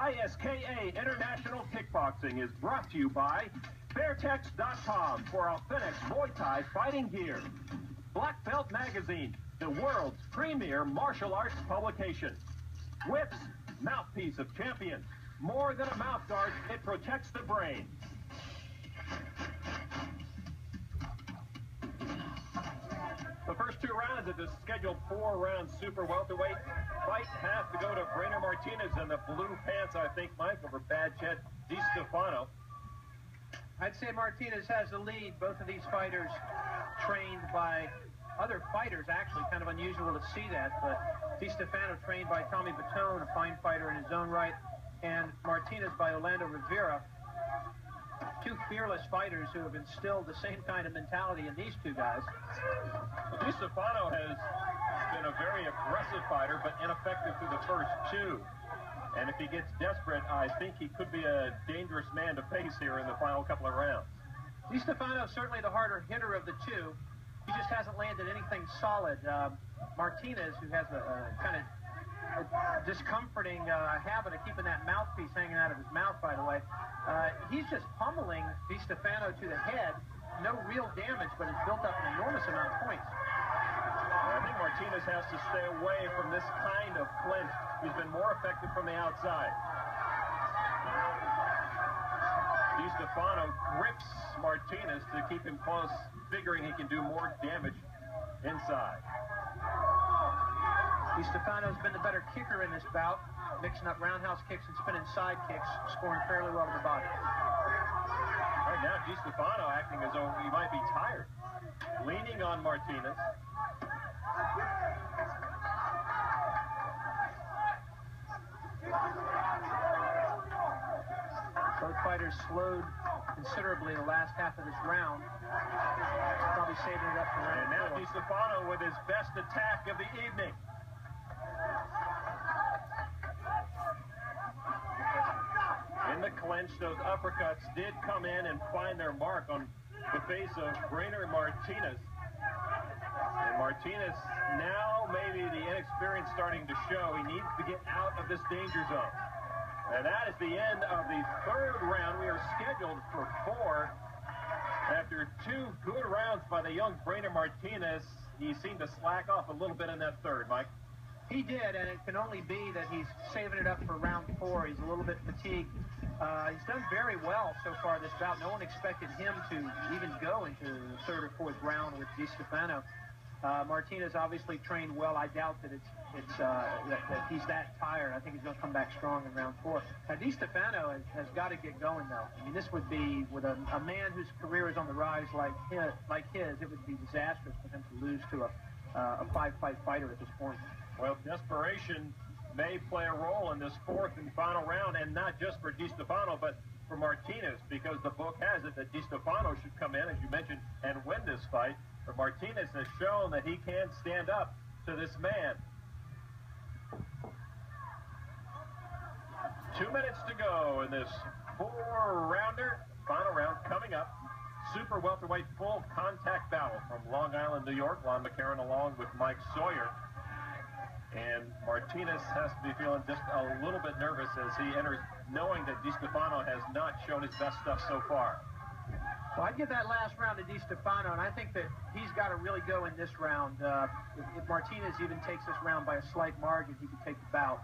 ISKA International Kickboxing is brought to you by Fairtex.com for authentic Muay Thai fighting gear. Black Belt Magazine, the world's premier martial arts publication. Whips, mouthpiece of champions. More than a mouth guard, it protects the brain. The first 2 rounds of this scheduled 4-round super welterweight fight have to go to Braynor Martinez in the blue pants, I think, Mike, over bad Chet Distefano. I'd say Martinez has the lead. Both of these fighters trained by other fighters, actually. Kind of unusual to see that, but Distefano trained by Tommy Batone, a fine fighter in his own right, and Martinez by Orlando Rivera. 2 fearless fighters who have instilled the same kind of mentality in these 2 guys. Distefano has been a very aggressive fighter, but ineffective through the first 2. And if he gets desperate, I think he could be a dangerous man to face here in the final couple of rounds. Distefano is certainly the harder hitter of the 2. He just hasn't landed anything solid. Martinez, who has a kind of discomforting habit of keeping that mouthpiece hanging out of his mouth, by the way, he's just pummeling Distefano to the head. No real damage, but it's built up an enormous amount of points. I think Martinez has to stay away from this kind of clinch. He's been more effective from the outside. Distefano grips Martinez to keep him close, figuring he can do more damage inside. Distefano's been the better kicker in this bout, mixing up roundhouse kicks and spinning side kicks, scoring fairly well to the body. Right now, Distefano acting as though he might be tired, leaning on Martinez. Both fighters slowed considerably the last half of this round. Probably saving it up for round. And now Distefano with his best attack of the evening. In the clinch, those uppercuts did come in and find their mark on the face of Braynor Martinez. And Martinez, now maybe the inexperience starting to show. He needs to get out of this danger zone. And that is the end of the 3rd round. We are scheduled for 4. After 2 good rounds by the young Braynor Martinez, he seemed to slack off a little bit in that 3rd, Mike. He did, and it can only be that he's saving it up for round 4. He's a little bit fatigued. He's done very well so far this bout. No one expected him to even go into the 3rd or 4th round with Distefano. Martinez obviously trained well. I doubt that that he's that tired. I think he's going to come back strong in round 4. Now, Distefano has got to get going, though. I mean, this would be, with a man whose career is on the rise like his, it would be disastrous for him to lose to a 5-fight fighter at this point. Well, desperation may play a role in this 4th and final round, and not just for Distefano, but for Martinez, because the book has it that Distefano should come in, as you mentioned, and win this fight. But Martinez has shown that he can stand up to this man. 2 minutes to go in this 4-rounder. Final round coming up. Super welterweight full contact battle from Long Island, New York. Lon McCarron along with Mike Sawyer. And Martinez has to be feeling just a little bit nervous as he enters, knowing that Distefano has not shown his best stuff so far. Well, I'd give that last round to Distefano, and I think that he's got to really go in this round. If Martinez even takes this round by a slight margin, he could take the bout.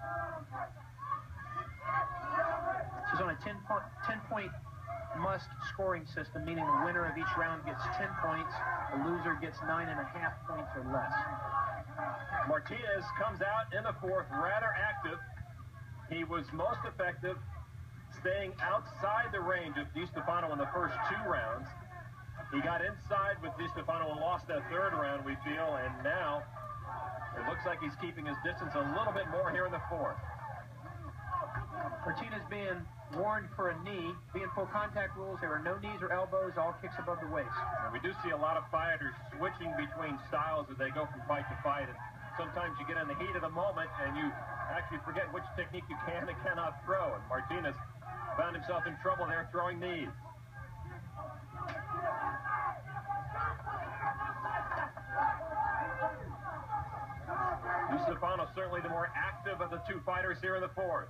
This is on a 10-point must scoring system, meaning the winner of each round gets 10 points, the loser gets 9.5 points or less. Martinez comes out in the 4th rather active. He was most effective staying outside the range of Distefano in the first 2 rounds. He got inside with Distefano and lost that 3rd round, we feel, and now it looks like he's keeping his distance a little bit more here in the 4th. Martinez being warned for a knee. Being full contact rules, there are no knees or elbows, all kicks above the waist. And we do see a lot of fighters switching between styles as they go from fight to fight. And sometimes you get in the heat of the moment and you actually forget which technique you can and cannot throw. And Martinez found himself in trouble there throwing knees. Distefano certainly the more active of the 2 fighters here in the 4th.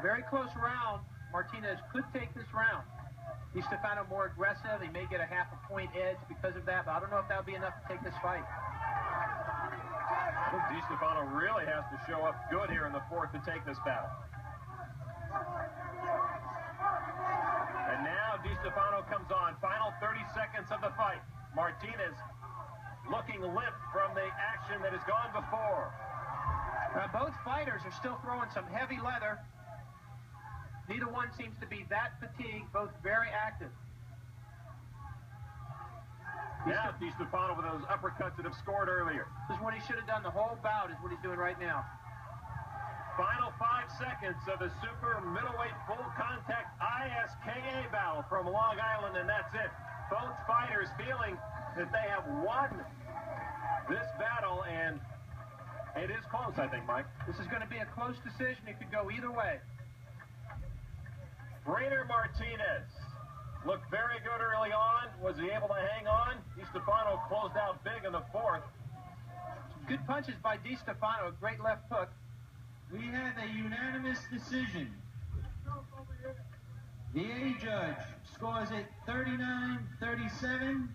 Very close round. Martinez could take this round. Distefano more aggressive. He may get a half-a-point edge because of that, but I don't know if that'll be enough to take this fight. Distefano really has to show up good here in the fourth to take this battle. And now Distefano comes on. Final 30 seconds of the fight. Martinez looking limp from the action that has gone before. Both fighters are still throwing some heavy leather. Neither one seems to be that fatigued, both very active. Now Distefano with those uppercuts that have scored earlier. This is what he should have done the whole bout, is what he's doing right now. Final 5 seconds of the super middleweight full contact ISKA battle from Long Island, and that's it. Both fighters feeling that they have won this battle, and it is close, I think, Mike. This is going to be a close decision. It could go either way. Braynor Martinez looked very good early on. Was he able to hang on? Distefano closed out big in the fourth. Some good punches by Distefano. A great left hook. We have a unanimous decision. The A judge scores it 39-37.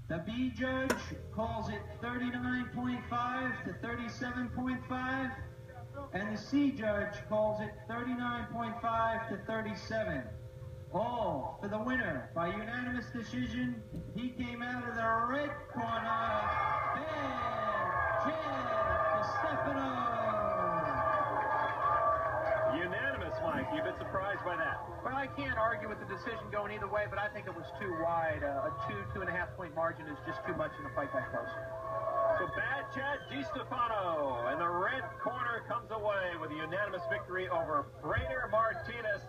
The B judge calls it 39.5 to 37.5. And the C judge calls it 39.5 to 37. All for the winner by unanimous decision. He came out of the red corner. Distefano. Unanimous, Mike. You've been surprised by that. Well, I can't argue with the decision going either way, but I think it was too wide. A 2.5 point margin is just too much in a fight that close. So Bad Chad Distefano in the red corner comes away with a unanimous victory over Braynor Martinez.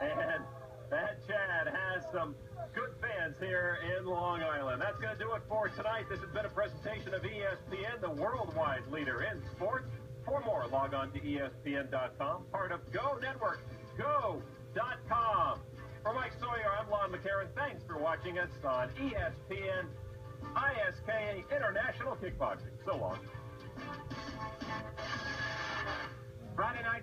And Bad Chad has some good fans here in Long Island. That's going to do it for tonight. This has been a presentation of ESPN, the worldwide leader in sports. For more, log on to ESPN.com, part of Go Network, go.com. For Mike Sawyer, I'm Lon McCarran. Thanks for watching us on ESPN ISKA International Kickboxing. So long. Friday night.